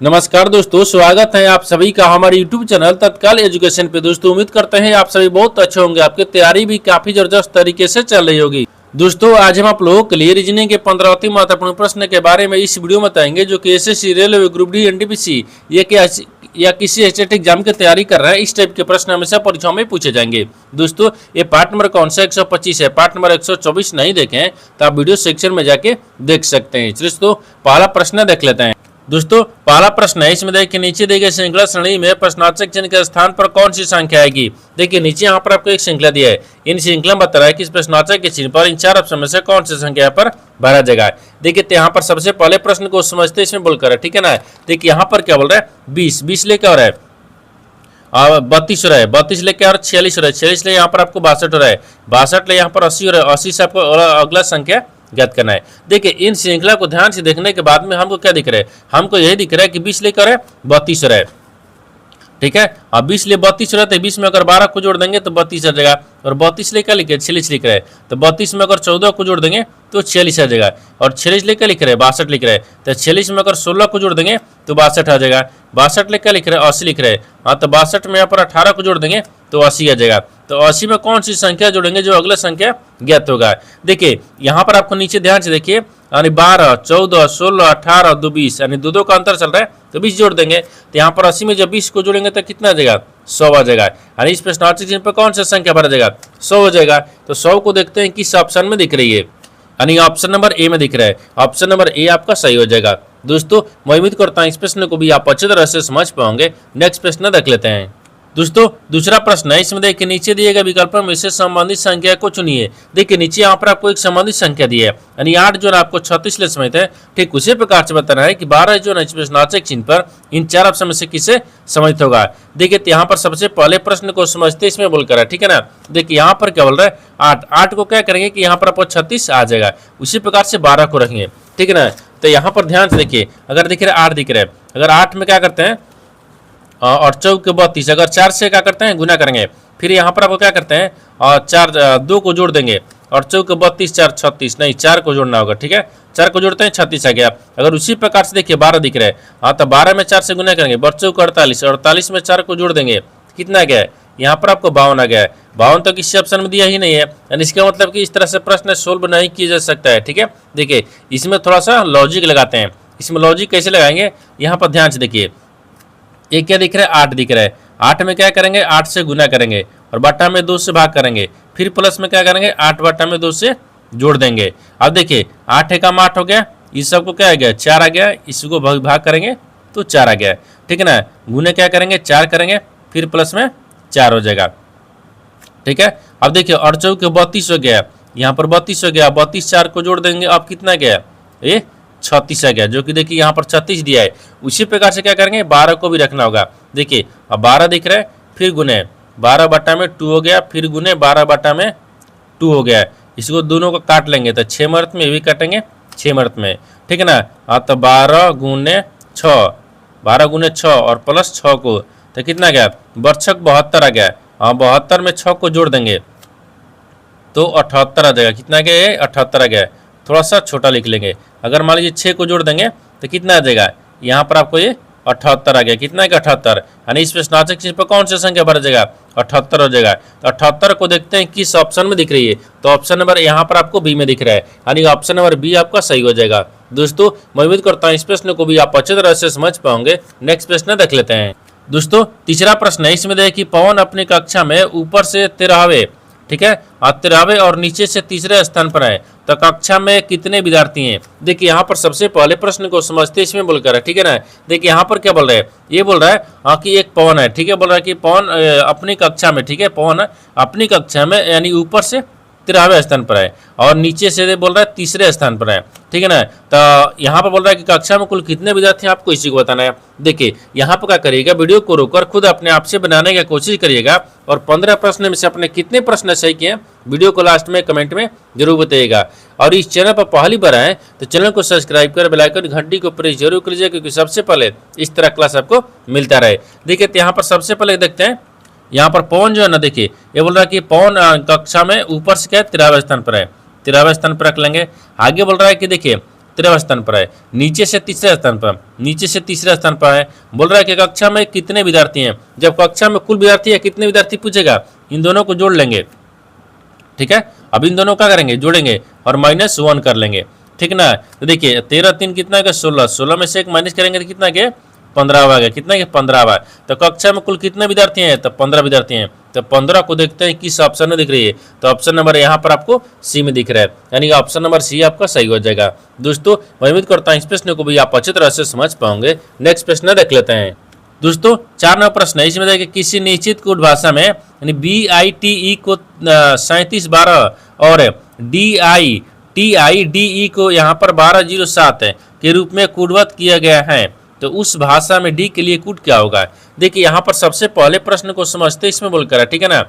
नमस्कार दोस्तों, स्वागत है आप सभी का हमारे YouTube चैनल तत्काल एजुकेशन पे। दोस्तों उम्मीद करते हैं आप सभी बहुत अच्छे होंगे, आपकी तैयारी भी काफी जबरदस्त तरीके से चल रही होगी। दोस्तों आज हम आप लोगों के लिए रीजनिंग के 15 महत्वपूर्ण प्रश्न के बारे में इस वीडियो में बताएंगे, जो कि SSC, railway, group D, NTPC या किसी स्टेट एग्जाम की तैयारी कर रहे हैं, इस टाइप के प्रश्न हमेशा परीक्षाओं में पूछे जाएंगे। दोस्तों ये पार्ट नंबर कौन सा 125 है, पार्ट नंबर 124 नहीं देखें तो आप वीडियो सेक्शन में जाके देख सकते हैं। दोस्तों पहला प्रश्न देख लेते हैं। दोस्तों पहला प्रश्न है, इसमें देखिए नीचे दी गई श्रृंखला श्रेणी में प्रश्नार्थक चिन्ह के स्थान पर कौन सी संख्या आएगी। देखिए नीचे यहाँ पर आपको एक श्रृंखला दिया है, इन श्रृंखला में बता रहा है कि इस प्रश्नार्थक के चिन्ह पर इन चार ऑप्शन में से कौन सी संख्या पर भरा जाएगा। देखिए यहाँ पर सबसे पहले प्रश्न को समझते इसमें बोलकर है, ठीक है ना। देखिए यहाँ पर क्या बोल रहा है, 20 लेकर हो रहा है, 32 हो रहा है, 32 लेके और 46 हो रहा है, 46 ले यहाँ पर आपको 62 हो रहा है, 62 ले यहाँ पर 80 हो रहा है, 80 से आपको अगला संख्या ज्ञात करना है। देखिए इन श्रृंखला को ध्यान से देखने के बाद में हमको क्या दिख रहा है, हमको यही दिख रहा है कि 20 लेकर है 32 हो रहा है, ठीक है। अब 20 ले 32 रहता है, 20 में अगर 12 को जोड़ देंगे तो 32 आ जाएगा, और 32 लेकर लिखे 46 लिख रहे हैं, तो 32 में अगर 14 को जोड़ देंगे तो 46 आ जाएगा, और 46 लेकर लिख रहे हैं 62 लिख रहे हैं, तो 46 में अगर 16 को जोड़ देंगे तो 62 आ जाएगा, 62 लेकर लिख रहे हैं 80 लिख रहे हैं, हाँ तो 62 में यहाँ पर 18 को जोड़ देंगे तो 80 आ जाएगा। तो 80 में कौन सी संख्या जोड़ेंगे जो अगला संख्या ज्ञात होगा। देखिए यहाँ पर आपको नीचे ध्यान से देखिए, यानी 12, 14, 16, 18, 2, 20, यानी दो का अंतर चल रहा है, तो 20 जोड़ देंगे तो यहाँ पर 80 में जब 20 को जोड़ेंगे तो कितना आ जाएगा, 100 आ जाएगा। यानी इस प्रश्नार्थक चिन्ह पर कौन सा संख्या भरा जाएगा, 100 हो जाएगा। तो 100 को देखते हैं किस ऑप्शन में दिख रही है, यानी ऑप्शन नंबर ए में दिख रहा है, ऑप्शन नंबर ए आपका सही हो जाएगा। दोस्तों मैं उम्मीद करता हूँ इस प्रश्न को भी आप अच्छी तरह से समझ पाओगे। नेक्स्ट प्रश्न देख लेते हैं। दोस्तों दूसरा प्रश्न है, इसमें देखिए नीचे दिए गए विकल्पों में से संबंधित संख्या को चुनिए। देखिए नीचे यहाँ पर आपको एक संबंधित संख्या दी है, यानी 8 जो है आपको 36 ले समेत है, ठीक उसी प्रकार से बताना है कि 12 जो है प्रश्नार्थक चिन्ह पर इन चार ऑप्शन में से किसे समित होगा। देखिए यहाँ पर सबसे पहले प्रश्न को समझते इसमें बोलकर है, ठीक है ना। देखिए यहाँ पर क्या बोल रहा है, 8 को क्या करेंगे कि यहाँ पर आपको 36 आ जाएगा, उसी प्रकार से 12 को रखेंगे, ठीक है ना। तो यहाँ पर ध्यान से देखिए, अगर दिख रहा है 8 दिख रहा है, अगर 8 में क्या करते हैं और 4 के 32, अगर 4 से क्या करते हैं गुना करेंगे, फिर यहाँ पर आपको क्या करते हैं और 2 को जोड़ देंगे, और 4 के 32, 4 36, नहीं 4 को जोड़ना होगा, ठीक है। 4 को जोड़ते हैं 36 आ गया। अगर उसी प्रकार से देखिए 12 दिख रहा है, हाँ तो 12 में 4 से गुना करेंगे, 4 को 48, 48 में 4 को जोड़ देंगे, कितना आ गया है, यहाँ पर आपको 52 आ गया है। 52 तो किसी ऑप्शन में दिया ही नहीं है, यानी इसका मतलब कि इस तरह से प्रश्न सोल्व नहीं किया जा सकता है, ठीक है। देखिए इसमें थोड़ा सा लॉजिक लगाते हैं, इसमें लॉजिक कैसे लगाएंगे, यहाँ पर ध्यान से देखिए। एक क्या दिख रहा है, 8 दिख रहा है, 8 में क्या करेंगे 8 से गुना करेंगे, और बट्टा में 2 से भाग करेंगे, फिर प्लस में क्या करेंगे 8 बट्टा में 2 से जोड़ देंगे। अब देखिए 8 एकम 8 हो गया, इस सबको क्या आ गया 4 आ गया, इसको भाग करेंगे तो 4 आ गया, ठीक है ना। गुने क्या करेंगे 4 करेंगे, फिर प्लस में 4 हो जाएगा, ठीक है। अब देखिए 8 चौके 32 हो गया, यहाँ पर 32 हो गया, 32 4 को जोड़ देंगे, अब कितना गया ये 36 आ गया, जो कि देखिए यहाँ पर 36 दिया है। उसी प्रकार से क्या करेंगे 12 को भी रखना होगा। देखिए अब 12 दिख रहा है, फिर गुने 12 बट्टा में 2 हो गया, फिर गुने 12 बट्टा में 2 हो गया, इसको दोनों को काट लेंगे तो 6 मर्त में भी काटेंगे 6 मर्त में, ठीक है ना। हाँ तो 12 गुने 6, 12 गुने 6 और प्लस 6 को तो कितना गया बर्छक 72 आ गया। हाँ 72 में 6 को जोड़ देंगे तो 78 आ जाएगा, कितना गया ये 78 आ गया। थोड़ा सा छोटा लिख लेंगे, अगर मान लीजिए 6 को जोड़ देंगे तो कितना आ जाएगा, यहाँ पर आपको ये 78 आ गया, कितना है 78, यानी इस प्रश्नार्थक चिन्ह पर कौन सा संख्या भरा जाएगा 78 हो जाएगा। तो 78 को देखते हैं किस ऑप्शन में दिख रही है, तो ऑप्शन नंबर यहाँ पर आपको बी में दिख रहा है, यानी ऑप्शन नंबर बी आपका सही हो जाएगा। दोस्तों मैं उम्मीद करता हूँ इस प्रश्न को भी आप अच्छी तरह से समझ पाओगे। नेक्स्ट प्रश्न देख लेते हैं। दोस्तों तीसरा प्रश्न है, इसमें देखिए पवन अपनी कक्षा में ऊपर से 13वें, ठीक है, 13वें और नीचे से तीसरे स्थान पर है, तो कक्षा में कितने विद्यार्थी हैं। देखिए यहाँ पर सबसे पहले प्रश्न को समझते इसमें बोलकर है, ठीक है ना। देखिए यहाँ पर क्या बोल रहा है, ये बोल रहा है हाँ कि एक पवन है, ठीक है, बोल रहा है कि पवन अपनी कक्षा में, ठीक है, पवन अपनी कक्षा में यानी ऊपर से 13वें स्थान पर है, और नीचे से बोल रहा है तीसरे स्थान पर है, ठीक है ना। तो यहाँ पर बोल रहा है कि कक्षा में कुल कितने विद्यार्थी हैं आपको इसी को बताना है। देखिए यहाँ पर क्या करिएगा, वीडियो को रोककर खुद अपने आप से बनाने की कोशिश करिएगा, और 15 प्रश्न में से अपने कितने प्रश्न सही किए वीडियो को लास्ट में कमेंट में जरूर बताइएगा। और इस चैनल पर पहली बार आए तो चैनल को सब्सक्राइब कर बेल आइकन घंटी को प्रेस जरूर कीजिए, क्योंकि सबसे पहले इस तरह क्लास आपको मिलता रहे। देखिए यहाँ पर सबसे पहले देखते हैं, यहाँ पर पवन जो है ना, देखिए ये बोल रहा है कि पवन कक्षा में ऊपर से क्या 13वें स्थान पर है, 13वें स्थान पर रख लेंगे। आगे बोल रहा है कि देखिए 13वें स्थान पर है। नीचे से तीसरे स्थान पर, नीचे से तीसरे स्थान पर है। बोल रहा है कि कक्षा में कितने विद्यार्थी हैं। जब कक्षा में कुल विद्यार्थी है कितने विद्यार्थी पूछेगा, इन दोनों को जोड़ लेंगे, ठीक है। अब इन दोनों का करेंगे, जोड़ेंगे और -1 कर लेंगे, ठीक ना। तो देखिए 13 3 कितना है, 16, 16 में से एक माइनस करेंगे तो कितना के 15 आ गया, कितना के 15 आ। तो कक्षा में कुल कितने विद्यार्थी हैं, तो 15 विद्यार्थी हैं। तो 15 को देखते हैं किस ऑप्शन में दिख रही है, तो ऑप्शन नंबर यहाँ पर आपको सी में दिख रहा है, यानी कि ऑप्शन नंबर सी आपका सही हो जाएगा। दोस्तों मैं उम्मीद करता हूँ इस प्रश्न को भी आप अच्छी तरह से समझ पाओगे। नेक्स्ट प्रश्न देख लेते हैं। दोस्तों 4 नंबर प्रश्न है, इसमें देखिए किसी निश्चित कोड भाषा में यानी BITE को 3712 और DITIDE को यहाँ पर 1207 के रूप में कोडबद्ध किया गया है, तो उस भाषा में डी के लिए कोड क्या होगा। देखिए यहाँ पर सबसे पहले प्रश्न को समझते इसमें बोलकर है, ठीक है ना।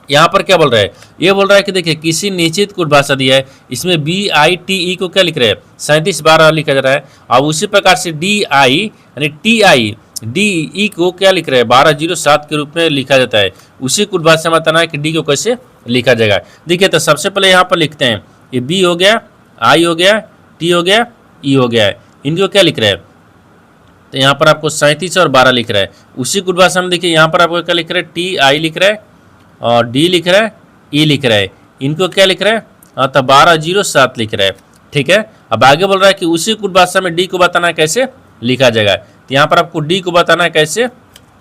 यहाँ पर क्या बोल रहा है, ये बोल रहा है कि देखिए किसी निश्चित कोड भाषा दिया है, इसमें BITE को क्या लिख रहे हैं 3712 लिखा जा रहा है। अब उसी प्रकार से DI यानी TIDE को क्या लिख रहे हैं 1207 के रूप में लिखा जाता है। उसी कोड भाषा में बताना है कि डी को कैसे लिखा जाएगा। देखिए तो सबसे पहले यहाँ पर लिखते हैं, ये बी हो गया, आई हो गया, टी हो गया, ई हो गया है, इनको क्या लिख रहे हैं, तो यहाँ पर आपको 37 और 12 लिख रहा है। उसी कोड भाषा में देखिए यहाँ पर आपको क्या लिख रहा है, TI लिख रहा है और डी लिख रहा है, ई लिख रहा है, इनको क्या लिख रहा है, तो 1207 लिख रहा है, ठीक है। अब आगे बोल रहा है कि उसी कोड भाषा में डी को बताना कैसे लिखा जाएगा, तो यहाँ पर आपको डी को बताना है कैसे,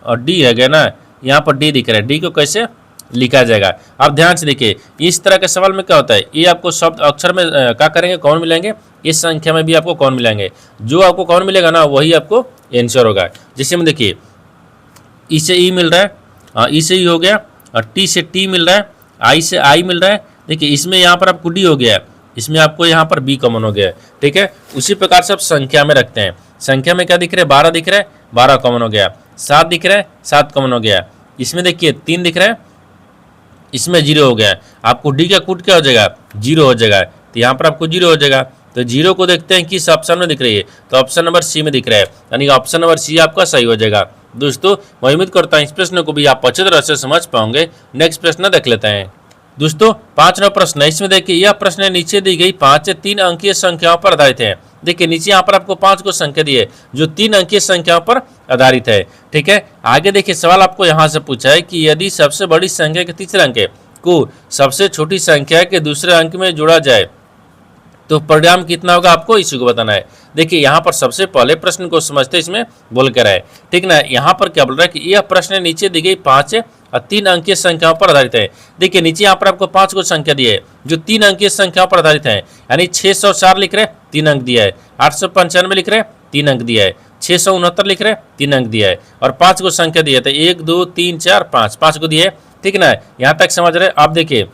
और डी है गया ना, यहाँ पर डी दिख रहा है, डी को कैसे लिखा जाएगा। अब ध्यान से देखिए इस तरह के सवाल में क्या होता है, ये आपको शब्द अक्षर में क्या करेंगे, कौन मिलेंगे, इस संख्या में भी आपको कौन मिलेंगे, जो आपको कौन मिलेगा ना वही आपको आंसर होगा। जैसे में देखिए ई से ई मिल रहा है, ई से ई हो गया, और टी से टी मिल रहा है, आई से आई मिल रहा है। देखिए इसमें यहाँ पर आपको डी हो गया, इसमें आपको यहाँ पर बी कॉमन हो गया, ठीक है। उसी प्रकार से आप संख्या में रखते हैं, संख्या में क्या दिख रहा है 12 दिख रहा है, 12 कॉमन हो गया, 7 दिख रहा है, 7 कॉमन हो गया, इसमें देखिए 3 दिख रहा है, इसमें 0 हो गया। आपको डी का कोड क्या हो जाएगा 0 हो जाएगा, तो यहाँ पर आपको 0 हो जाएगा। तो 0 को देखते हैं किस ऑप्शन में दिख रही है, तो ऑप्शन नंबर सी में दिख रहा है, यानी ऑप्शन नंबर सी आपका सही हो जाएगा। दोस्तों मैं उम्मीद करता हूँ इस प्रश्न को भी आप अच्छी तरह से समझ पाओगे। नेक्स्ट प्रश्न देख लेते हैं। दोस्तों 5 नंबर प्रश्न है, इसमें देखिए यह प्रश्न नीचे दी गई 5 से 3 अंकीय संख्याओं पर आधारित है। देखिए नीचे यहाँ पर आपको 5 को संख्या दी है जो 3 अंकीय संख्याओं पर आधारित है, ठीक है। आगे देखिए सवाल आपको यहाँ से पूछा है कि यदि सबसे बड़ी संख्या के तीसरे अंक को सबसे छोटी संख्या के दूसरे अंक में जोड़ा जाए तो परिणाम कितना होगा, आपको इसी को बताना है। देखिए यहाँ पर सबसे पहले प्रश्न को समझते इसमें बोल कर है, ठीक ना। यहाँ पर क्या बोल रहा है कि यह प्रश्न नीचे दी गई 5 और 3 अंकीय संख्याओं पर आधारित है। देखिए नीचे यहाँ पर आपको 5 को संख्या दी है जो 3 अंकीय संख्याओं पर आधारित है, यानी 604 लिख रहे 3 अंक दिया है, 895 लिख रहे 3 अंक दिया है, 669 लिख रहे 3 अंक दिया है, और 5 को संख्या दी है, तो 1 2 3 4 5 5 को दिए, ठीक ना। यहाँ तक समझ रहे। आप देखिए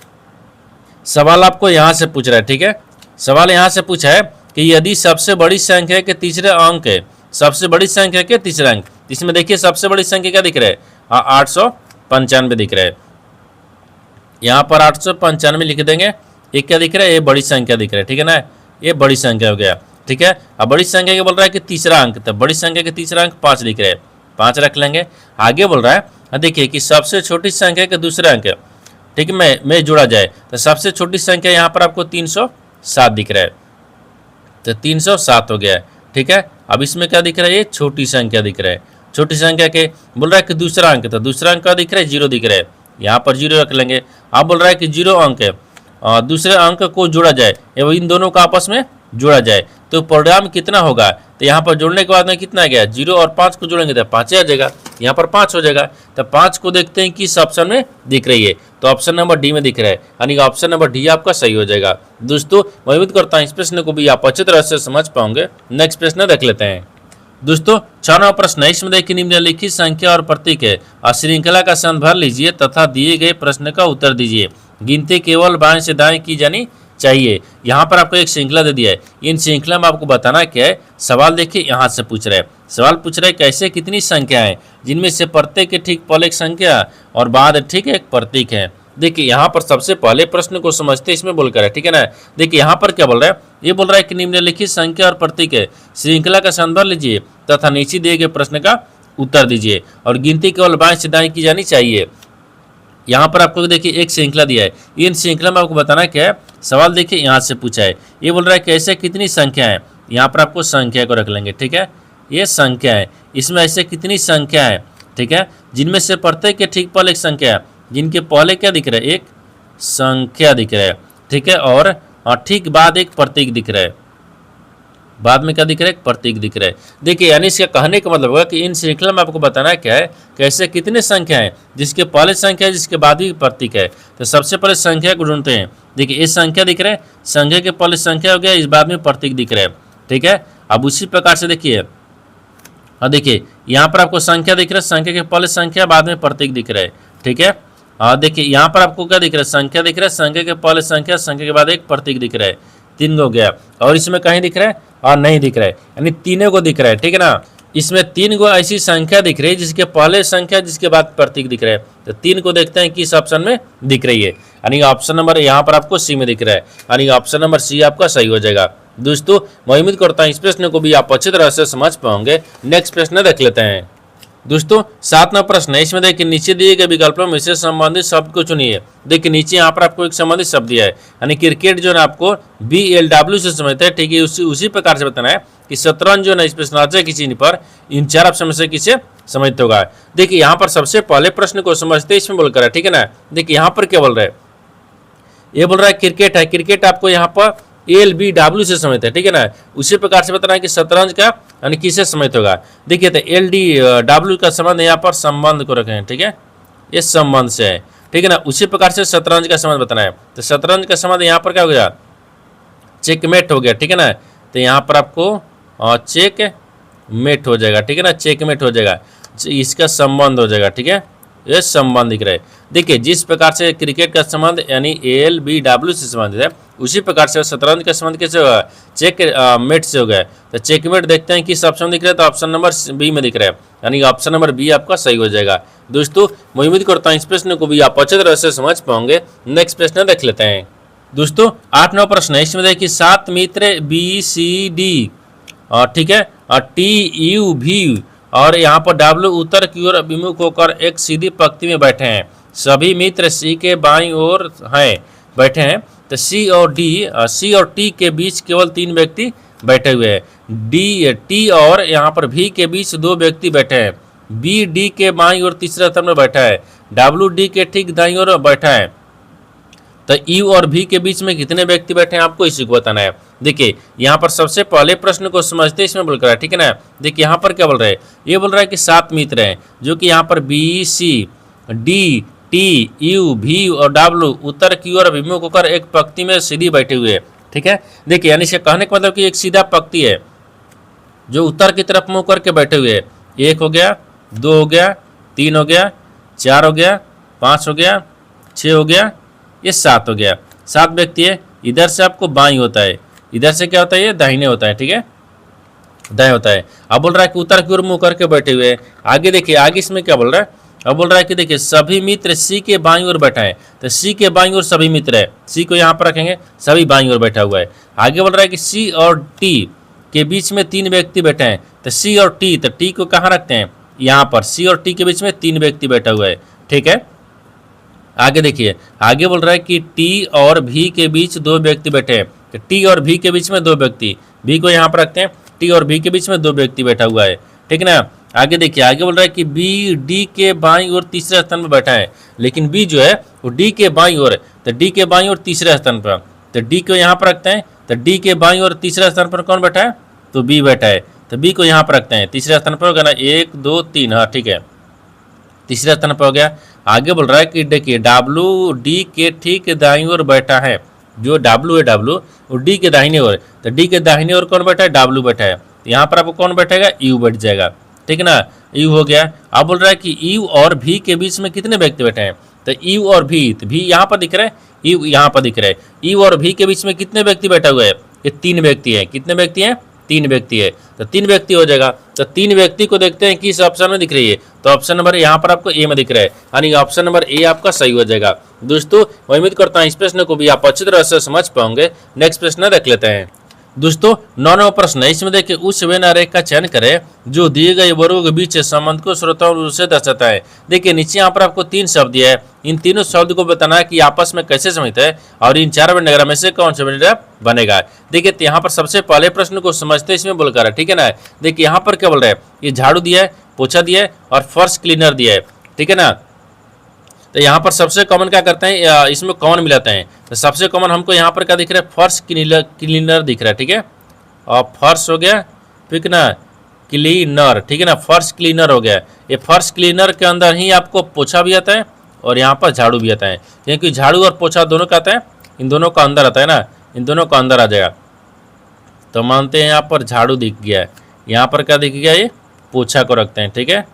सवाल आपको यहाँ से पूछ रहा है, ठीक है। सवाल यहाँ से पूछा है कि यदि सबसे बड़ी संख्या के तीसरे अंक है, सबसे बड़ी संख्या के तीसरे अंक, इसमें देखिए सबसे बड़ी संख्या क्या दिख रहा है, 895 दिख रहा है। यहाँ पर 895 लिख देंगे, एक क्या दिख रहा है, ये बड़ी संख्या दिख रहा है, ठीक है ना, ये बड़ी संख्या हो गया, ठीक है। अब बड़ी संख्या क्या बोल रहा है कि तीसरा अंक, तो बड़ी संख्या के तीसरा अंक 5 दिख रहा है, 5 रख लेंगे। आगे बोल रहा है देखिए कि सबसे छोटी संख्या के दूसरे अंक, ठीक है, में जोड़ा जाए तो सबसे छोटी संख्या यहाँ पर आपको 307 दिख रहा है, तो 307 हो गया है, ठीक है। अब इसमें क्या दिख रहा है, ये छोटी संख्या दिख रहा है, छोटी संख्या के बोल रहा है कि दूसरा अंक, तो दूसरा अंक का दिख रहा है 0 दिख रहा है, यहाँ पर 0 रख लेंगे। अब बोल रहा है कि 0 अंक है, दूसरे अंक को जोड़ा जाए एवं इन दोनों को आपस में जोड़ा जाए तो परिणाम कितना होगा, तो यहाँ पर जोड़ने के बाद में कितना आ गया, 0 और 5 को जोड़ेंगे तो 5 आ जाएगा, यहाँ पर 5 हो जाएगा। तो 5 को देखते हैं किस ऑप्शन में दिख रही है, तो ऑप्शन नंबर डी में दिख रहा है, यानी कि ऑप्शन नंबर डी आपका सही हो जाएगा। दोस्तों मैं उम्मीद करता हूँ इस प्रश्न को भी आप अच्छी तरह से समझ पाओगे। नेक्स्ट प्रश्न देख लेते हैं। दोस्तों 6 नंबर प्रश्न है, इसमें देखिए निम्नलिखित संख्या और प्रतीक है, श्रृंखला का संध भर लीजिए तथा दिए गए प्रश्न का उत्तर दीजिए। गिनती केवल बाएं से दाएं की जानी चाहिए। यहाँ पर आपको एक श्रृंखला दे दिया है, इन श्रृंखला में आपको बताना क्या है। सवाल देखिए यहाँ से पूछ रहे हैं, सवाल पूछ रहे हैं कैसे कितनी संख्या है जिनमें से प्रत्येक के ठीक पहले एक संख्या और बाद ठीक एक प्रतीक है। देखिए यहाँ पर सबसे पहले प्रश्न को समझते इसमें बोलकर है, ठीक है ना। देखिए यहाँ पर क्या बोल रहा है, ये बोल रहा है कि निम्नलिखित संख्या और प्रतीक है श्रृंखला का संदर्भ लीजिए तथा नीचे दिए गए प्रश्न का उत्तर दीजिए और गिनती केवल बाएं से दाएं की जानी चाहिए। यहाँ पर आपको देखिए एक श्रृंखला दिया है, इन श्रृंखला में आपको बताना क्या है। सवाल देखिए यहाँ से पूछा है, ये बोल रहा है कि ऐसे कितनी संख्या है। यहाँ पर आपको संख्या को रख लेंगे, ठीक है। ये संख्या है, इसमें ऐसे कितनी संख्या है, ठीक है, जिनमें से प्रत्येक के ठीक पहले एक संख्या है, जिनके पहले क्या दिख रहा है, एक संख्या दिख रहा है, ठीक है, और ठीक बाद एक प्रतीक दिख रहा है। बाद में क्या दिख रहा है, एक प्रतीक दिख रहा है। देखिए यानी इसका कहने का मतलब होगा कि इन श्रृंखला में आपको बताना क्या है, कैसे कितने संख्या है, जिसके पहले संख्या है, जिसके बाद भी प्रतीक है। तो सबसे पहले संख्या को ढूंढते हैं। देखिए ये संख्या दिख रहा है, संख्या के पहले संख्या हो गया, इस बाद में प्रतीक दिख रहा है, ठीक है। अब उसी प्रकार से देखिए, हाँ देखिए यहाँ पर आपको संख्या दिख रहा है, संख्या के पहले संख्या, बाद में प्रतीक दिख रहा है, ठीक है। देखिए यहाँ पर आपको क्या दिख रहा है, संख्या दिख रहा है, संख्या के पहले संख्या, संख्या के बाद एक प्रतीक दिख रहा है, 3 हो गया। और इसमें कहीं दिख रहा है और नहीं दिख रहा है, यानी तीनों को दिख रहा है, ठीक है ना। इसमें 3 को ऐसी संख्या दिख रही है जिसके पहले संख्या, जिसके बाद प्रतीक दिख रहा है। तो 3 को देखते हैं किस ऑप्शन में दिख रही है, यानी ऑप्शन नंबर यहाँ पर आपको सी में दिख रहा है, यानी ऑप्शन नंबर सी आपका सही हो जाएगा। दोस्तों मैं उम्मीद करता हूँ इस प्रश्न को भी आप अच्छी तरह से समझ पाओगे। नेक्स्ट प्रश्न देख लेते हैं। दोस्तों 7वां प्रश्न है, इसमें देखिए नीचे दिए गए विकल्पों में से संबंधित शब्द को चुनिए। देखिए नीचे यहाँ पर आपको एक संबंधित शब्द दिया है, यानी क्रिकेट जो है आपको BLW से समझते हैं, ठीक है। उसी प्रकार से बताना है कि शतरंज जो है इस प्रश्नार्थ की चिन्ह पर इन 4 ऑप्शन में से किसे समझते होगा। देखिए यहाँ पर सबसे पहले प्रश्न को समझते इसमें बोलकर है, ठीक है ना। देखिए यहाँ पर क्या बोल रहा है, ये बोल रहा है क्रिकेट है, क्रिकेट आपको यहाँ पर LBW से समझते हैं, ठीक है ना। उसी प्रकार से बताना है कि शतरंज का यानी किसे समझते होगा। देखिए तो LDW का संबंध यहाँ पर संबंध को रखें, ठीक है, ये संबंध से है, ठीक है ना। उसी प्रकार से शतरंज का संबंध बताना है, तो शतरंज का संबंध यहाँ पर क्या हो गया, चेकमेट हो गया, ठीक है ना। तो यहाँ पर आपको चेकमेट हो जाएगा, ठीक है ना, चेकमेट हो जाएगा, इसका संबंध हो जाएगा, ठीक है। ये संबंध दिख रहा है। देखिए जिस प्रकार से क्रिकेट का संबंध यानी LBW से संबंधित है, उसी प्रकार से शतरंज का संबंध कैसे होगा, चेकमेट से हो गया। तो चेकमेट देखते हैं किस ऑप्शन दिख रहा है, तो ऑप्शन नंबर बी में दिख रहा है, यानी ऑप्शन नंबर बी आपका सही हो जाएगा। दोस्तों मैं उम्मीद करता हूँ इस प्रश्न को भी आप अच्छे तरह से समझ पाओगे। नेक्स्ट प्रश्न देख लेते हैं। दोस्तों 8वां प्रश्न है, इसमें देखिए 7 मित्र BCD ठीक है, TUV और यहाँ पर W उत्तर की ओर अभिमुख होकर एक सीधी पंक्ति में बैठे हैं। सभी मित्र C के बाईं ओर हैं बैठे हैं। तो C और T के बीच केवल 3 व्यक्ति बैठे हुए हैं। T और यहाँ पर V के बीच 2 व्यक्ति बैठे हैं। B D के बाईं ओर तीसरे स्थान में बैठा है। W D के ठीक दाईं ओर बैठा है। तो U और V के बीच में कितने व्यक्ति बैठे हैं, आपको इसी को बताना है। देखिए यहाँ पर सबसे पहले प्रश्न को समझते इसमें बोल रहा है, ठीक है ना। देखिए यहाँ पर क्या बोल रहा है, ये बोल रहा है कि 7 मित्र हैं, जो कि यहाँ पर BC D T U V और W उत्तर की ओर अभिमुख होकर एक पंक्ति में सीधी बैठे हुए हैं, ठीक है। देखिए यानी इसका कहने का मतलब कि एक सीधा पंक्ति है जो उत्तर की तरफ मुँह करके बैठे हुए हैं। 1 हो गया, 2 हो गया, 3 हो गया, 4 हो गया, 5 हो गया, 6 हो गया, ये 7 हो गया। 7 व्यक्ति है। इधर से आपको बाई होता है, इधर से क्या होता है, ये दाहिने होता है, ठीक है, दाएं होता है। अब बोल रहा है कि उत्तर की ओर मुंह करके बैठे हुए हैं। आगे देखिए, आगे इसमें क्या बोल रहा है, अब बोल रहा है कि देखिए सभी मित्र C के बाईं ओर बैठा है। तो C के बाईं ओर सभी मित्र है, C को यहाँ पर रखेंगे, सभी बाईं ओर बैठा हुआ है। आगे बोल रहा है कि C और T के बीच में 3 व्यक्ति बैठे हैं। तो C और T, तो T को कहाँ रखते हैं, यहाँ पर। C और T के बीच में 3 व्यक्ति बैठा हुआ है, ठीक है। आगे देखिए, आगे बोल रहा है कि T और V के बीच 2 व्यक्ति बैठे हैं। तो T और V के बीच में 2 व्यक्ति, V को यहाँ पर रखते हैं, T और V के बीच में 2 व्यक्ति बैठा हुआ है, ठीक है ना। आगे देखिए, आगे बोल रहा है कि B D के बाईं ओर तीसरे स्थान पर बैठा है, लेकिन B जो है वो D के बाईं ओर है। तो D के बाईं ओर तीसरे स्थान पर, तो D को यहाँ पर रखते हैं। तो D के बाईं ओर तीसरे स्थान पर कौन बैठा है, तो B बैठा है। तो B को यहाँ पर रखते हैं, तीसरे स्थान पर होगा ना, 1 2 3, हाँ ठीक है, तीसरे स्थान पर हो गया। आगे बोल रहा है कि देखिए W D के ठीक दाईं ओर बैठा है। जो W है, W वो D के दाहिने ओर, तो D के दाहिने ओर कौन बैठा है, W बैठा है। यहाँ पर आपको कौन बैठेगा, U बैठ जाएगा, ठीक है ना, U हो गया। अब बोल रहा है कि U और V के बीच में कितने व्यक्ति बैठे हैं। तो U और V, तो V यहाँ पर दिख रहा है, U यहाँ पर दिख रहा है। U और V के बीच में कितने व्यक्ति बैठा हुआ है, ये 3 व्यक्ति है। कितने व्यक्ति हैं, 3 व्यक्ति है। तो 3 व्यक्ति हो जाएगा। तो 3 व्यक्ति को देखते हैं किस ऑप्शन में दिख रही है। तो ऑप्शन नंबर यहाँ पर आपको ए में दिख रहा है, यानी ऑप्शन नंबर ए आपका सही हो जाएगा। दोस्तों मैं उम्मीद करता हूँ इस प्रश्न को भी आप अच्छी तरह से समझ पाओगे। नेक्स्ट प्रश्न देख लेते हैं। दोस्तों 9वां प्रश्न है, इसमें देखिए उस वेन आरेख का चयन करें जो दिए गए वर्गों के बीच संबंध को श्रोताओं से दर्शाता है। देखिए नीचे यहाँ पर आपको 3 शब्द दिया है, इन तीनों शब्द को बताना है कि आपस में कैसे संबंधित है और इन चार वेन डायग्राम में से कौन सा वेन डायग्राम बनेगा। देखिए तो यहाँ पर सबसे पहले प्रश्न को समझते इसमें बोलकर है, ठीक है ना। देखिए यहाँ पर क्या बोल रहा है, ये झाड़ू दिया है, पोछा दिया है और फर्श क्लीनर दिया है, ठीक है ना। तो यहाँ पर सबसे कॉमन क्या करते हैं, इसमें कॉमन मिलाते हैं। तो सबसे कॉमन हमको यहाँ पर क्या दिख रहा है, फर्श क्लीनर दिख रहा है, ठीक है। और फर्श हो गया, ठीक ना, क्लीनर, ठीक है ना, फर्श क्लीनर हो गया। ये फर्श क्लीनर के अंदर ही आपको पोछा भी आता है और यहाँ पर झाड़ू भी आता है, क्योंकि झाड़ू और पोछा दोनों का आता है, इन दोनों का अंदर आता है ना, इन दोनों का अंदर आ जाएगा। तो मानते हैं यहाँ पर झाड़ू दिख गया है, यहाँ पर क्या दिख गया, ये पोछा को रखते हैं, ठीक है,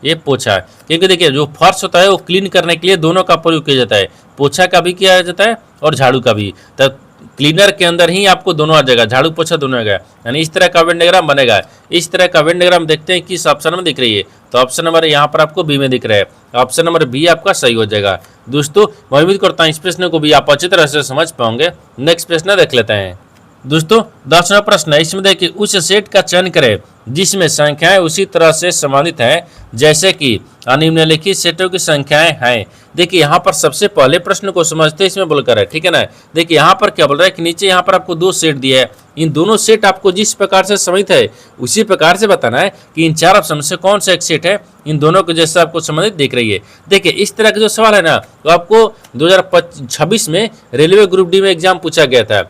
ये पोछा है। क्योंकि देखिए जो फर्श होता है वो क्लीन करने के लिए दोनों का प्रयोग किया जाता है, पोछा का भी किया जाता है और झाड़ू का भी। तो क्लीनर के अंदर ही आपको दोनों आ जाएगा, झाड़ू पोछा दोनों आ गया, यानी इस तरह का वेन डायग्राम बनेगा। इस तरह का वेन डायग्राम देखते हैं किस ऑप्शन में दिख रही है, तो ऑप्शन नंबर यहाँ पर आपको बी में दिख रहा है, ऑप्शन नंबर बी आपका सही हो जाएगा। दोस्तों मैं उम्मीद करता हूँ इस प्रश्न को भी आप अच्छी तरह से समझ पाओगे। नेक्स्ट प्रश्न देख लेते हैं। दोस्तों 10वां प्रश्न है, इसमें देखिए उस सेट का चयन करें जिसमें संख्याएं उसी तरह से संबंधित हैं जैसे कि निम्नलिखित सेटों की संख्याएं हैं। देखिए यहाँ पर सबसे पहले प्रश्न को समझते इसमें बोलकर है, ठीक है ना। देखिए यहाँ पर क्या बोल रहा है कि नीचे यहाँ पर आपको दो सेट दिया है, इन दोनों सेट आपको जिस प्रकार से संबंधित है उसी प्रकार से बताना है कि इन चार ऑप्शन से कौन सा एक सेट है इन दोनों के जैसे आपको संबंधित दिख रही है। देखिए इस तरह का जो सवाल है ना, तो आपको 2026 में रेलवे ग्रुप डी में एग्जाम पूछा गया था,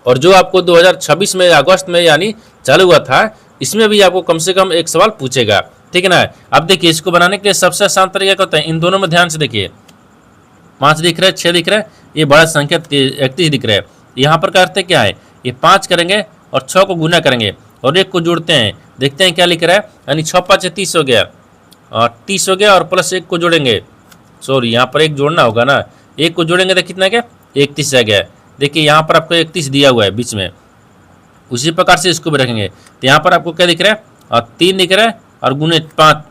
और जो आपको 2026 में अगस्त में यानी चालू हुआ था, इसमें भी आपको कम से कम एक सवाल पूछेगा, ठीक है ना। अब देखिए इसको बनाने के लिए सबसे आसान तरीका क्या होता है, इन दोनों में ध्यान से देखिए, 5 दिख रहा है, 6 दिख रहा है, ये बड़ा संख्या 31 दिख रहा है। यहाँ पर करते क्या है, ये 5 करेंगे और 6 को गुना करेंगे और 1 को जोड़ते हैं, देखते हैं क्या लिख रहा है, यानी 6 5 30 हो गया, और 30 हो गया और प्लस 1 को जोड़ेंगे, सॉरी यहाँ पर 1 जोड़ना होगा ना, 1 को जोड़ेंगे तो कितना क्या 31 आ गया। देखिए यहाँ पर आपको 31 दिया हुआ है बीच में, उसी प्रकार से इसको भी रखेंगे। तो यहाँ पर आपको क्या दिख रहा है, और 3 दिख रहा है और गुने 5,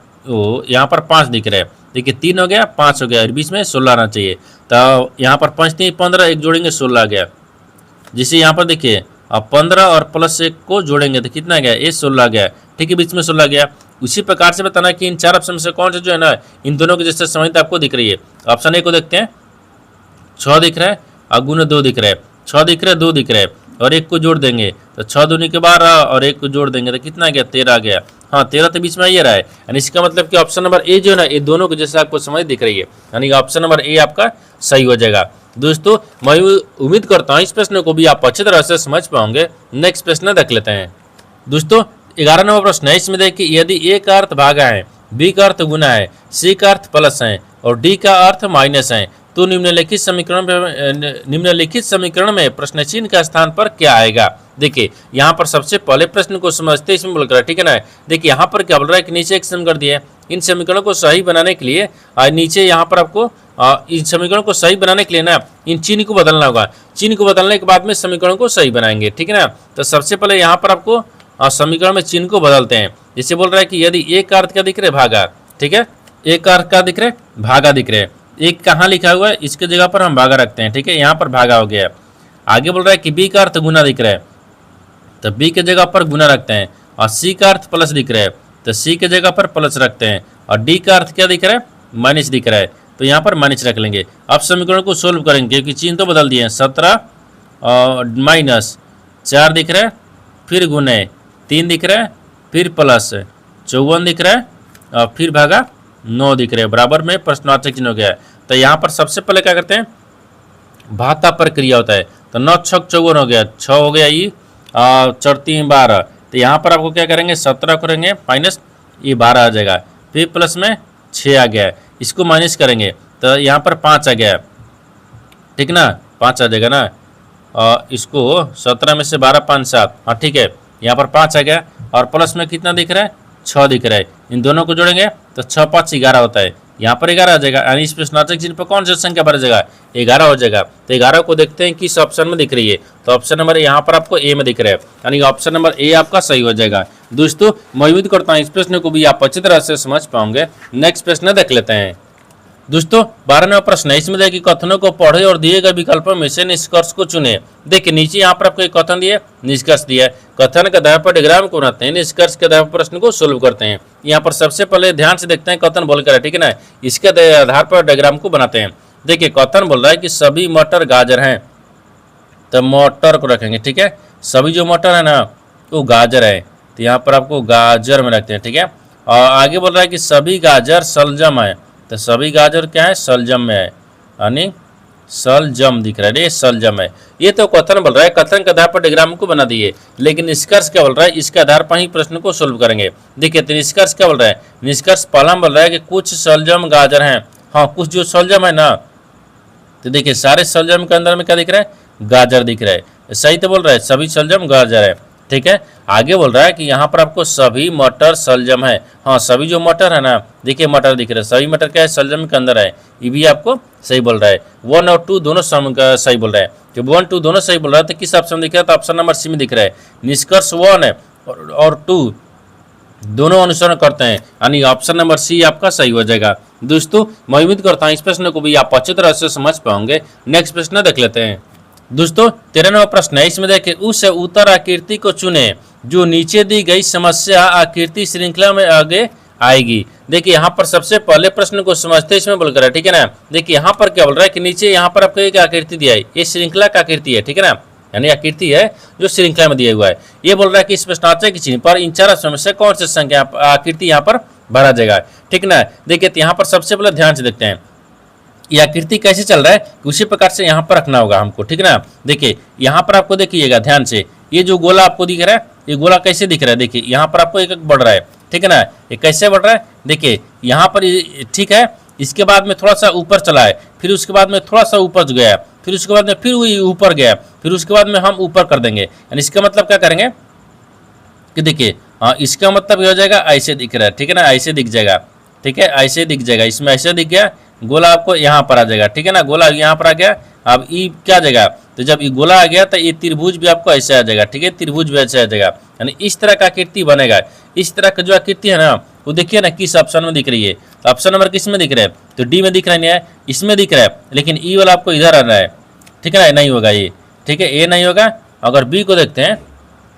यहाँ पर 5 दिख रहा है। देखिए 3 हो गया, 5 हो गया और बीच में 16 आना चाहिए। तो यहाँ पर 5 3 15, 1 जोड़ेंगे 16 आ गया। जिसे यहाँ पर देखिए अब 15 और प्लस 1 को जोड़ेंगे तो कितना गया, ये 16 आ गया, ठीक है, बीच में 16 गया। उसी प्रकार से बताना कि इन चार ऑप्शन से कौन सा जो है ना इन दोनों के जैसे संबंधित आपको दिख रही है। ऑप्शन ए को देखते हैं, 6 दिख रहा है और गुने 2 दिख रहा है, 6 दिख रहा है, 2 दिख रहा है और 1 को जोड़ देंगे तो 6 दूनी के 12 और 1 को जोड़ देंगे तो कितना गया, 13 आ गया। हाँ 13 तो बीच में ये रहा है, यानी इसका मतलब कि ऑप्शन नंबर ए जो है ना ये दोनों को जैसे आपको समझ दिख रही है, यानी ऑप्शन नंबर ए आपका सही हो जाएगा। दोस्तों मैं उम्मीद करता हूँ इस प्रश्न को भी आप अच्छी तरह से समझ पाओगे। नेक्स्ट प्रश्न देख लेते हैं। दोस्तों 11 नंबर प्रश्न है, इसमें देखिए यदि ए का अर्थ भागा है, बी का अर्थ गुना है, सी का अर्थ प्लस है और डी का अर्थ माइनस है, तो निम्नलिखित समीकरण में प्रश्न चिन्ह का स्थान पर क्या आएगा। देखिए यहाँ पर सबसे पहले प्रश्न को समझते इसमें बोल रहा है, ठीक है ना। देखिए यहाँ पर क्या बोल रहा है कि नीचे एक समीकरण दिया है, इन समीकरणों को सही बनाने के लिए नीचे यहाँ पर आपको इन समीकरणों को सही बनाने के लिए ना इन चिन्ह को बदलना होगा। चिन्ह को बदलने के बाद में समीकरणों को सही बनाएंगे, ठीक है ना। तो सबसे पहले यहाँ पर आपको समीकरण में चिन्ह को बदलते हैं। जैसे बोल रहा है कि यदि एक का अर्थ क्या दिख रहा है, भागा, ठीक है, एक का अर्थ क्या दिख रहा है, भागा दिख रहा है। एक कहाँ लिखा हुआ है, इसके जगह पर हम भागा रखते हैं, ठीक है, यहाँ पर भागा हो गया। आगे बोल रहा है कि बी का अर्थ गुना दिख रहा है, तो बी के जगह पर गुना रखते हैं, और सी का अर्थ प्लस दिख रहा है तो सी के जगह पर प्लस रखते हैं, और डी का अर्थ क्या दिख रहा है, माइनस दिख रहा है, तो यहाँ पर माइनस रख लेंगे। अब समीकरण को सोल्व करेंगे क्योंकि चिन्ह तो बदल दिए हैं, 17 और माइनस 4 दिख रहा है, फिर गुने 3 दिख रहा है, फिर प्लस 54 दिख रहा है और फिर भागा 9 दिख रहे हैं, बराबर में प्रश्नार्थक चिन्ह हो गया है। तो यहाँ पर सबसे पहले क्या करते हैं, भाता पर क्रिया होता है, तो 9 6 54 हो गया, 6 हो गया ये 4 3 12, तो यहाँ पर आपको क्या करेंगे 17 करेंगे माइनस ये 12 आ जाएगा, फिर प्लस में 6 आ गया, इसको माइनस करेंगे तो यहाँ पर 5 आ गया, ठीक ना, 5 आ जाएगा ना, और इसको 17 में से 12 5 7, हाँ ठीक है, यहाँ पर 5 आ गया और प्लस में कितना दिख रहा है, 6 दिख रहा है। इन दोनों को जोड़ेंगे तो 6 5 11 होता है, यहाँ पर 11 आ जाएगा, यानी इस प्रश्नार्थक चिन्ह पर कौन सी संख्या बढ़ जाएगा, 11 हो जाएगा। तो 11 को देखते हैं किस ऑप्शन में दिख रही है, तो ऑप्शन नंबर यहाँ पर आपको ए में दिख रहा है, यानी ऑप्शन नंबर ए आपका सही हो जाएगा। दोस्तों मैं उम्मीद करता हूँ इस प्रश्न को भी आप अच्छी तरह से समझ पाओगे। नेक्स्ट प्रश्न देख लेते हैं। दोस्तों 12वां प्रश्न है, इसमें देखिए कथनों को पढ़े और दिए गए विकल्पों में से निष्कर्ष को चुने। देखिए नीचे यहाँ पर आपको एक कथन दिया, निष्कर्ष दिया है, कथन के आधार पर डायग्राम को बनाते हैं, निष्कर्ष के आधार पर प्रश्न को सोल्व करते हैं। यहाँ पर सबसे पहले ध्यान से देखते हैं कथन बोलकर है, ठीक है ना, इसके आधार पर डायग्राम को बनाते हैं। देखिए कथन बोल रहा है कि सभी मटर गाजर हैं, तो मटर को रखेंगे, ठीक है। सभी जो मटर है ना वो गाजर है, तो यहाँ पर आपको गाजर में रखते हैं, ठीक है। और आगे बोल रहा है कि सभी गाजर सलजम है, तो सभी गाजर क्या है, सलजम में है, यानी सलजम दिख रहा है, ये सलजम है। ये तो कथन बोल रहा है, कथन के आधार पर डायग्राम को बना दिए, लेकिन निष्कर्ष क्या बोल रहा है, इसके आधार पर ही प्रश्न को सोल्व करेंगे। देखिए तो निष्कर्ष क्या बोल रहा है, निष्कर्ष पहला बोल रहा है कि कुछ सलजम गाजर हैं, हाँ कुछ जो सलजम है ना, तो देखिए सारे सलजम के अंदर में क्या दिख रहा है, गाजर दिख रहा है, सही तो बोल रहा है, सभी सलजम गाजर है, ठीक है। आगे बोल रहा है कि यहाँ पर आपको सभी मटर सलजम है, हाँ सभी जो मटर है ना, देखिए मटर दिख रहा है, सभी मटर क्या है, सलजम के अंदर है, ये भी आपको सही बोल रहा है। 1 और 2 दोनों सही बोल रहा है, जब 1 2 दोनों सही बोल रहा है तो किस ऑप्शन में दिख रहा है, तो ऑप्शन नंबर सी में दिख रहा है। निष्कर्ष 1 है और 2 दोनों अनुसरण करते हैं, यानी ऑप्शन नंबर सी आपका सही हो जाएगा। दोस्तों मैं उम्मीद करता हूँ इस प्रश्न को भी आप अच्छी तरह से समझ पाओगे। नेक्स्ट प्रश्न देख लेते हैं। दोस्तों 13वां प्रश्न है, इसमें देखिए उस उत्तर आकृति को चुने जो नीचे दी गई समस्या आकृति श्रृंखला में आगे आएगी। देखिए यहाँ पर सबसे पहले प्रश्न को समझते इसमें बोल कर है, ठीक है ना। देखिए यहाँ पर क्या बोल रहा है कि नीचे यहाँ पर आपको एक आकृति दिया है, ये श्रृंखला का आकृति है, ठीक है ना, यानी आकृति है जो श्रृंखला में दिया हुआ है। ये बोल रहा है कि इस प्रश्नावली के चिन्ह पर इन चार ऑप्शन से कौन सी संख्या आकृति यहाँ पर भरा जाएगा, ठीक ना। देखिए तो यहाँ पर सबसे पहले ध्यान से देखते हैं ये आकृति कैसे चल रहा है, उसी प्रकार से यहाँ पर रखना होगा हमको, ठीक ना। देखिए यहाँ पर आपको देखिएगा ध्यान से, ये जो गोला आपको दिख रहा है, ये गोला कैसे दिख रहा है, देखिए यहाँ पर आपको एक एक बढ़ रहा है, ठीक है ना। ये कैसे बढ़ रहा है, देखिए यहाँ पर, ठीक है, इसके बाद में थोड़ा सा ऊपर चला है, फिर उसके बाद में थोड़ा सा ऊपर गया, फिर उसके बाद में फिर वही ऊपर गया, फिर उसके बाद में हम ऊपर कर देंगे, यानी इसका मतलब क्या करेंगे कि देखिए हाँ इसका मतलब ये हो जाएगा ऐसे दिख रहा है, ठीक है ना, ऐसे दिख जाएगा, ठीक है, ऐसे दिख जाएगा, इसमें ऐसे दिख गया, गोला आपको यहाँ पर आ जाएगा, ठीक है ना, गोला यहाँ पर आ गया। अब ये क्या आ जाएगा, तो जब ये गोला आ गया तो ये त्रिभुज भी आपको ऐसे आ जाएगा, ठीक है, त्रिभुज भी ऐसे आ जाएगा, यानी इस तरह का आकृति बनेगा। इस तरह का जो आकृति है ना वो देखिए ना किस ऑप्शन में दिख रही है, तो ऑप्शन नंबर किस में दिख रहा है, तो डी में दिख रहा है, इसमें दिख रहा है, लेकिन ई वाला आपको इधर आ रहा है, ठीक है ना, नहीं होगा ये, ठीक है, ए नहीं होगा। अगर बी को देखते हैं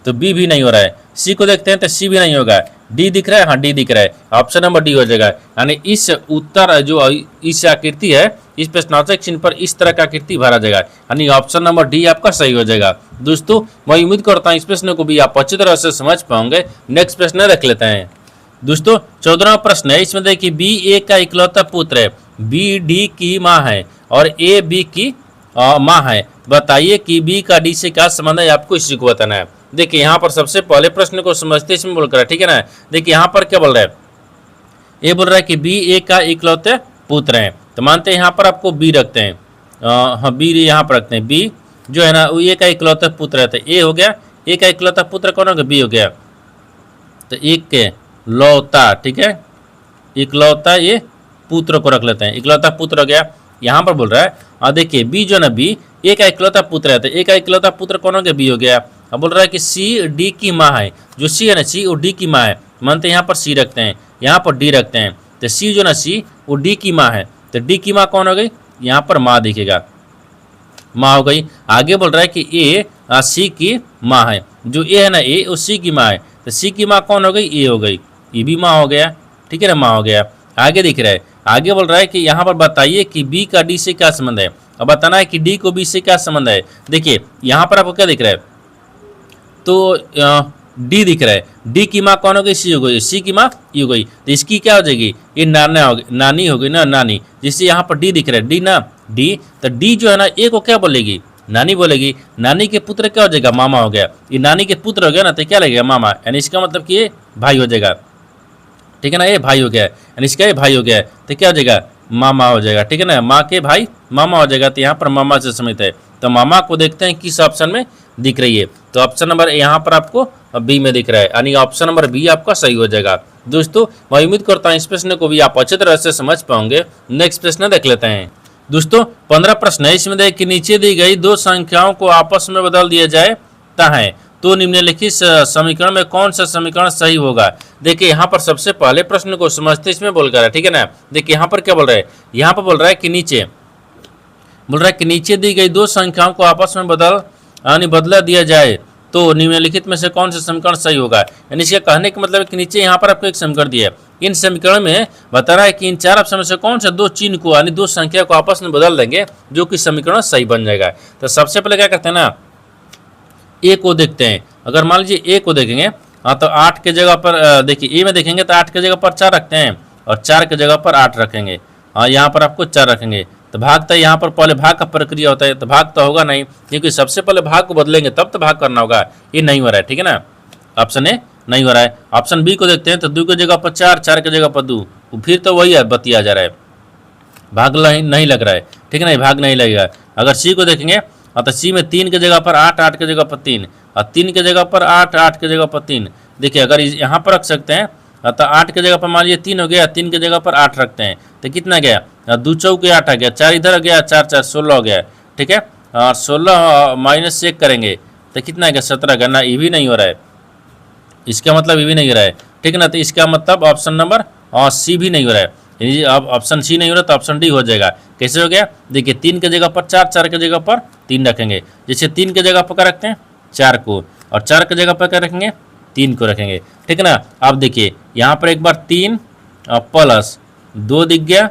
तो बी भी नहीं हो रहा है, सी को देखते हैं तो सी भी नहीं होगा, डी दिख रहा है, हाँ डी दिख रहा है, ऑप्शन नंबर डी हो जाएगा। यानी इस उत्तर जो इस आकृति है, इस प्रश्नावली चिन्ह पर इस तरह का आकृति भरा जाएगा, यानी ऑप्शन नंबर डी आपका सही हो जाएगा। दोस्तों मैं उम्मीद करता हूँ इस प्रश्न को भी आप अच्छी तरह से समझ पाओगे। नेक्स्ट प्रश्न रख लेते हैं। दोस्तों 14वां प्रश्न है, इसमें देखिए बी ए का इकलौता पुत्र है, बी डी की माँ है और ए बी की माँ है, बताइए कि बी का डी से क्या संबंध है, आपको इसी को बताना है। देखिए यहाँ पर सबसे पहले प्रश्न को समझते इसमें बोल कर, ठीक है ना। देखिए यहाँ पर क्या बोल रहा है, ये बोल रहा है कि बी ए का इकलौते पुत्र है, तो मानते हैं यहाँ पर आपको बी रखते हैं, हाँ बी यहाँ पर रखते हैं, बी जो है ना वो ए का इकलौता पुत्र है, तो ए हो गया, ए का इकलौता पुत्र कौन हो गया, बी हो गया, तो एक के लौता, ठीक है, इकलौता ये पुत्र को रख लेते हैं, इकलौता पुत्र हो गया। यहाँ पर बोल रहा है देखिए बी जो ना बी ए का इकलौता पुत्र है, तो ए का इकलौता पुत्र कौन हो गया, बी हो गया। अब बोल रहा है कि सी डी की माँ है, जो सी है ना सी वो डी की माँ है, मानते हैं यहाँ पर सी रखते हैं, यहाँ पर डी रखते हैं, तो सी जो ना सी वो डी की माँ है, तो डी की माँ कौन हो गई, यहाँ पर माँ दिखेगा, माँ हो गई। आगे बोल रहा है कि ए सी की माँ है, जो ए है ना ए वो सी की माँ है, तो सी की माँ कौन हो गई, ए हो गई, ये भी माँ हो गया, ठीक है ना, माँ हो गया। आगे दिख रहा है, आगे बोल रहा है कि यहाँ पर बताइए कि बी का डी से क्या संबंध है, अब बताना है कि डी को बी से क्या संबंध है। देखिए यहाँ पर आपको क्या दिख रहा है, तो डी दिख रहा है, डी की माँ कौन हो गई, सी हो गई, सी की माँ ई हो गई, तो इसकी क्या हो जाएगी, ये नाना हो गई, नानी हो गई ना, नानी, जिससे यहाँ पर डी दिख रहा है, डी ना डी, तो डी जो है ना ए को क्या बोलेगी, नानी बोलेगी, नानी के पुत्र क्या हो जाएगा, मामा हो गया, ये नानी के पुत्र हो गया ना, तो क्या लगेगा, मामा, यानी इसका मतलब कि ये भाई हो जाएगा, ठीक है ना, ये भाई हो गया, यानी इसका ये भाई हो गया, तो क्या हो जाएगा, मामा हो जाएगा, ठीक है ना, माँ के भाई मामा हो जाएगा, तो यहाँ पर मामा से समित है, तो मामा को देखते हैं किस ऑप्शन में दिख रही है, तो ऑप्शन नंबर यहाँ पर आपको बी में दिख रहा है, यानी ऑप्शन नंबर बी आपका सही हो जाएगा। दोस्तों मैं उम्मीद करता हूँ इस प्रश्न को भी आप अच्छे तरह से समझ पाओगे। नेक्स्ट प्रश्न देख लेते हैं। दोस्तों 15 प्रश्न है, इसमें देख कि नीचे दी गई दो संख्याओं को आपस में बदल दिया जाए है तो निम्नलिखित समीकरण में कौन सा समीकरण सही होगा। देखिए यहाँ पर सबसे पहले प्रश्न को समझते इसमें बोल कर है, ठीक है ना। देखिए यहाँ पर क्या बोल रहा है, यहाँ पर बोल रहा है कि नीचे दी गई दो संख्याओं को आपस में बदला दिया जाए तो निम्नलिखित में से कौन सा समीकरण सही होगा। यानी इसके कहने का मतलब है कि नीचे यहाँ पर आपको एक समीकरण दिया है, इन समीकरण में बता रहा है कि इन 4 ऑप्शन में से कौन सा 2 चिन्ह को यानी 2 संख्या को आपस में बदल देंगे जो कि समीकरण सही बन जाएगा। तो सबसे पहले क्या करते हैं ना, ए को देखते हैं। अगर मान लीजिए ए को देखेंगे, हाँ तो 8 के जगह पर देखिए ए में देखेंगे तो 8 के जगह पर 4 रखते हैं और 4 के जगह पर 8 रखेंगे। हाँ यहाँ पर आपको 4 रखेंगे तो भाग तो यहाँ पर पहले भाग का प्रक्रिया होता है, तो भाग तो होगा नहीं क्योंकि सबसे पहले भाग को बदलेंगे तब तो भाग करना होगा। ये नहीं हो रहा है, ठीक है ना, ऑप्शन ए नहीं हो रहा है। ऑप्शन बी को देखते हैं तो 2 की जगह पर 4, 4 की जगह पर 2, फिर तो वही बतिया जा रहा है, भाग नहीं लग रहा है, ठीक है ना, भाग नहीं लगेगा। अगर सी को देखेंगे तो सी में 3 की जगह पर 8, 8 की जगह पर 3 और 3 की जगह पर 8, 8 की जगह पर 3। देखिए अगर यहाँ पर रख सकते हैं तो 8 की जगह पर मान लीजिए 3 हो गया, 3 की जगह पर 8 रखते हैं तो कितना गया, 2 चौके 8 आ गया, 4 इधर गया, 4 4 16 हो गया, ठीक है। और 16 माइनस 1 करेंगे तो कितना गया, 17 गया ना, ये भी नहीं हो रहा है, इसका मतलब ये भी नहीं हो रहा है, ठीक है ना। तो इसका मतलब ऑप्शन नंबर सी भी नहीं हो रहा है, यानी अब ऑप्शन सी नहीं हो रहा तो ऑप्शन डी हो जाएगा। कैसे हो गया, देखिए 3 की जगह पर 4, 4 की जगह पर 3 रखेंगे, जैसे 3 की जगह पर क्या रखते हैं 4 को और 4 की जगह पर क्या रखेंगे 3 को रखेंगे, ठीक है ना। अब देखिए यहाँ पर एक बार 3 प्लस 2 दिख गया,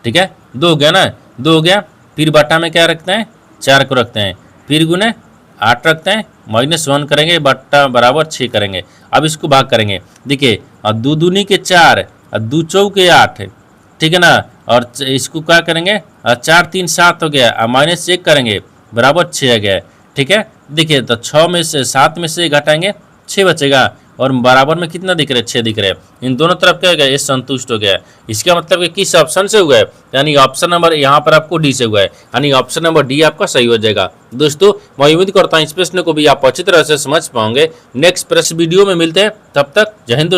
ठीक है, 2 हो गया ना, 2 हो गया, फिर बट्टा में क्या रखते हैं 4 को रखते हैं, फिर गुने 8 रखते हैं, -1 करेंगे, बट्टा बराबर 6 करेंगे। अब इसको भाग करेंगे, देखिए 2 दूनी के 4 और 2 चौके 8, ठीक है ना, और इसको क्या करेंगे 4 3 7 हो गया और -1 करेंगे बराबर 6 आ गया, ठीक है। देखिए तो 6 में से 7 में से घटाएंगे 6 बचेगा और बराबर में कितना दिख रहा है 6 दिख रहा है, इन दोनों तरफ क्या हो गया, ये संतुष्ट हो गया। इसका मतलब कि किस ऑप्शन से हुआ है, यानी ऑप्शन नंबर यहाँ पर आपको डी से हुआ है, यानी ऑप्शन नंबर डी आपका सही हो जाएगा। दोस्तों मैं उम्मीद करता हूँ इस प्रश्न को भी आप अच्छी तरह से समझ पाओगे। नेक्स्ट प्रश्न वीडियो में मिलते हैं, तब तक जय हिंद।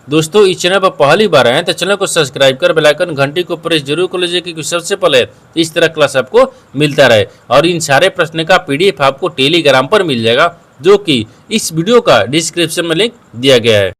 दोस्तों इस चैनल पर पहली बार आए तो चैनल को सब्सक्राइब कर बेल आइकन घंटी को प्रेस जरूर कर लीजिए क्योंकि सबसे पहले इस तरह क्लास आपको मिलता रहे। और इन सारे प्रश्न का PDF आपको टेलीग्राम पर मिल जाएगा जो कि इस वीडियो का डिस्क्रिप्शन में लिंक दिया गया है।